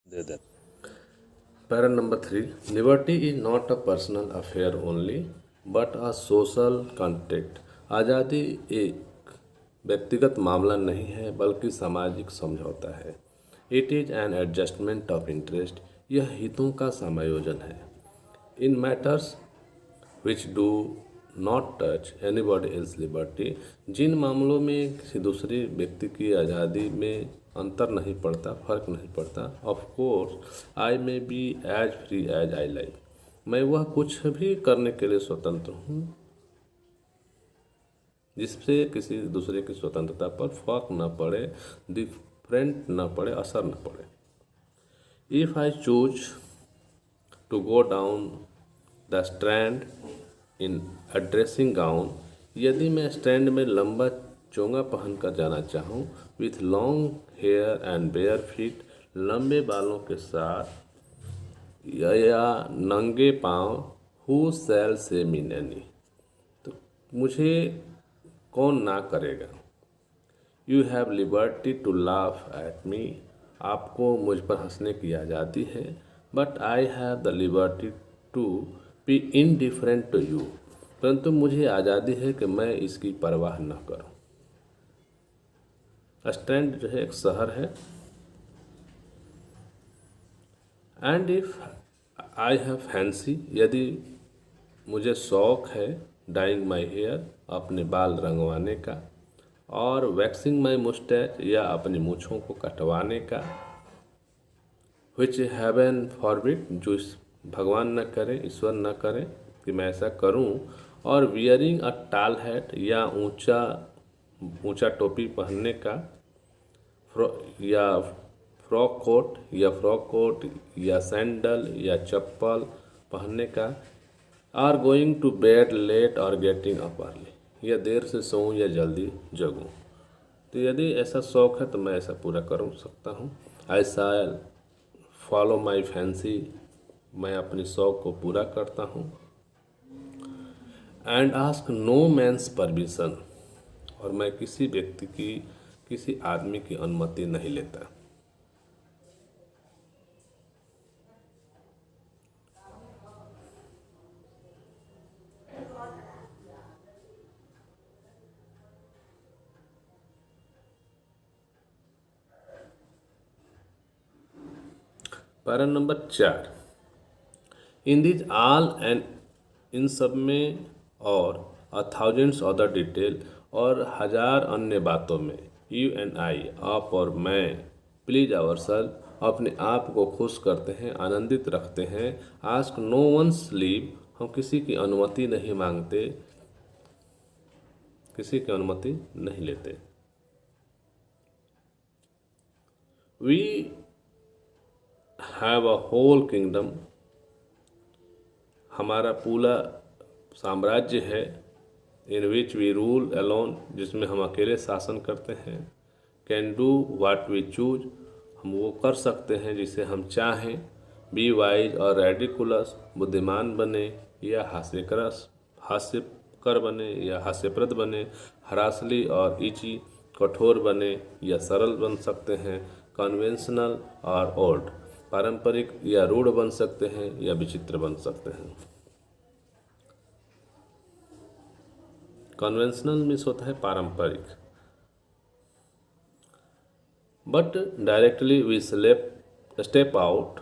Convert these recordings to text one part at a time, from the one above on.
They they. Para number 3, liberty is not a personal affair only but a social contract. आज़ादी एक व्यक्तिगत मामला नहीं है बल्कि सामाजिक समझौता है। It is an adjustment of interest. यह हितों का समायोजन है। In matters which do not touch anybody else liberty. जिन मामलों में किसी दूसरे व्यक्ति की आज़ादी में अंतर नहीं पड़ता, फर्क नहीं पड़ता। Of course I may be as free as I like. मैं वह कुछ भी करने के लिए स्वतंत्र हूँ जिससे किसी दूसरे की स्वतंत्रता पर फर्क न पड़े, डिफरेंट न पड़े, असर न पड़े। If I choose to go down the strand in a dressing gown, यदि मैं स्टैंड में लंबा चोंगा पहनकर जाना चाहूँ, with long hair and bare feet, लंबे बालों के साथ या नंगे पाँव, हु शैल से मी नैनी, तो मुझे कौन ना करेगा। You have liberty to laugh at me, आपको मुझ पर हंसने की आज़ादी है। But I have the liberty to be indifferent to you, परंतु मुझे आज़ादी है कि मैं इसकी परवाह न करूं। स्टैंड जो है एक शहर है। And if I have fancy, यदि मुझे शौक है डाइंग माई हेयर, अपने बाल रंगवाने का, और वैक्सिंग माई मुस्टैच, या अपनी मूछों को कटवाने का, विच हैवन फॉरबिड, जो भगवान न करे, ईश्वर न करे कि मैं ऐसा करूं, और वियरिंग अ टाल हैट, या ऊंचा टोपी पहनने का, या फ्रॉक कोट या सैंडल या चप्पल पहनने का, or going to bed late और गेटिंग अप अर्ली, या देर से सोऊं या जल्दी जगूं। तो यदि ऐसा शौक है तो मैं ऐसा पूरा कर सकता हूँ। आई शैल फॉलो माई फैंसी, मैं अपनी शौक को पूरा करता हूँ। And ask no man's permission, और मैं किसी व्यक्ति की, किसी आदमी की अनुमति नहीं लेता। Para number 4, in these all and, इन सब में और थाउजेंड्स अदर डिटेल, और हजार अन्य बातों में, यू एंड आई, आप और मैं, प्लीज आवर सेल्फ, अपने आप को खुश करते हैं, आनंदित रखते हैं। आस्क नो वंस लीव, हम किसी की अनुमति नहीं मांगते, किसी की अनुमति नहीं लेते। We have a whole kingdom, हमारा पूरा साम्राज्य है। In which we rule alone, जिसमें हम अकेले शासन करते हैं। Can do what we choose, हम वो कर सकते हैं जिसे हम चाहें। बी वाइज और रेडिकुलस, बुद्धिमान बने या हास्यकर बने या हास्यप्रद बने। हरासली और इची, कठोर बने या सरल बन सकते हैं। कन्वेंशनल और ओल्ड, पारंपरिक या रूढ़ बन सकते हैं या विचित्र बन सकते हैं। कन्वेंशनल मीन्स होता है पारंपरिक। But directly we step out,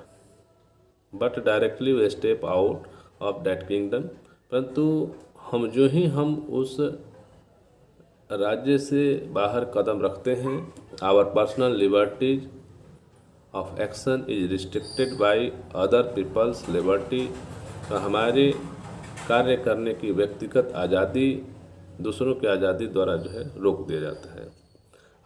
of that kingdom, परंतु हम उस राज्य से बाहर कदम रखते हैं। Our personal liberties of action is restricted by other people's liberty, हमारे कार्य करने की व्यक्तिगत आज़ादी दूसरों की आज़ादी द्वारा जो है रोक दिया जाता है।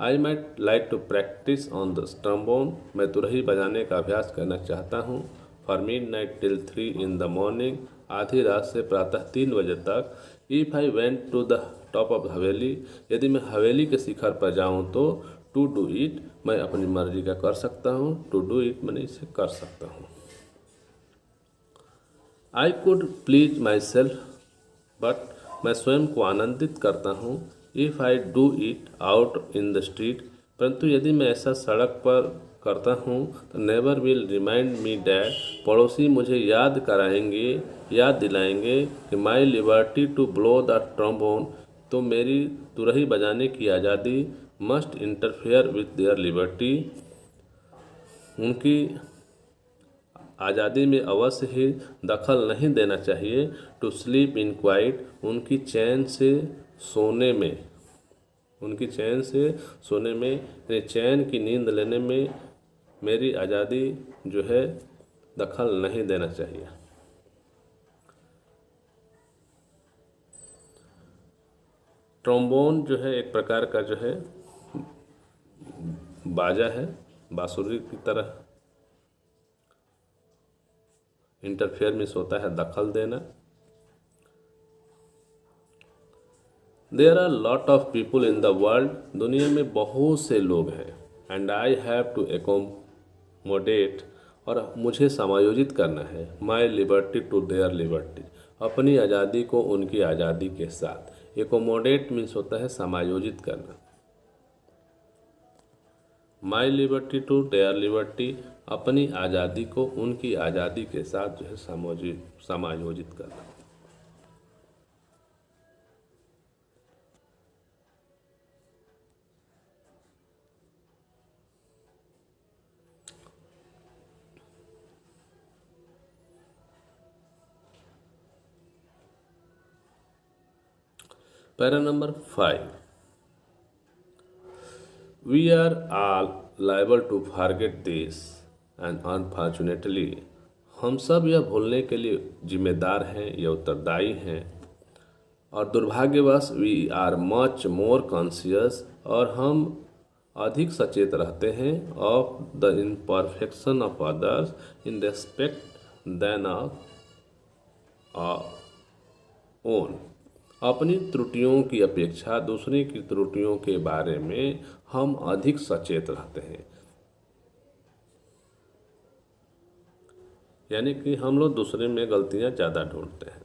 I might like to practise on the trombone, मैं तुरही बजाने का अभ्यास करना चाहता हूँ। For midnight till 3 in the morning, आधी रात से प्रातः 3 बजे तक। If I went to the top of haveli, यदि मैं हवेली के शिखर पर जाऊँ तो। टू डू इट, मैं अपनी मर्जी का कर सकता हूँ। टू डू इट मैंने इसे कर सकता हूँ। I could please my self, but मैं स्वयं को आनंदित करता हूँ। If I do it out in the street, परंतु यदि मैं ऐसा सड़क पर करता हूँ तो never will remind me that, पड़ोसी मुझे याद कराएंगे, याद दिलाएंगे कि माई लिबर्टी टू ब्लो द ट्रम्बोन, तो मेरी तुरही बजाने की आज़ादी must interfere with their liberty, उनकी आज़ादी में अवश्य ही दखल नहीं देना चाहिए। टू स्लीप इन क्वाइट, उनकी चैन से सोने में, उनकी चैन से सोने में यानी चैन की नींद लेने में मेरी आज़ादी जो है दखल नहीं देना चाहिए। ट्रोम्बोन जो है एक प्रकार का जो है बाजा है, बांसुरी की तरह। इंटरफेयर मीन्स होता है दखल देना। There are lot of people in the world, दुनिया में बहुत से लोग हैं। And I have to accommodate, और मुझे समायोजित करना है। My liberty to their liberty, अपनी आज़ादी को उनकी आज़ादी के साथ। एकोमोडेट मीन्स होता है समायोजित करना। माई लिबर्टी टू देयर लिबर्टी, अपनी आज़ादी को उनकी आज़ादी के साथ जो है समायोजित करना। Para number 5, we are all liable to forget this and unfortunately, हम सब यह भूलने के लिए जिम्मेदार हैं या उत्तरदायी हैं, और दुर्भाग्यवश we are much more conscious, और हम अधिक सचेत रहते हैं of the imperfection of others in respect than of own, अपनी त्रुटियों की अपेक्षा दूसरे की त्रुटियों के बारे में हम अधिक सचेत रहते हैं। यानी कि हम लोग दूसरे में गलतियां ज़्यादा ढूंढते हैं।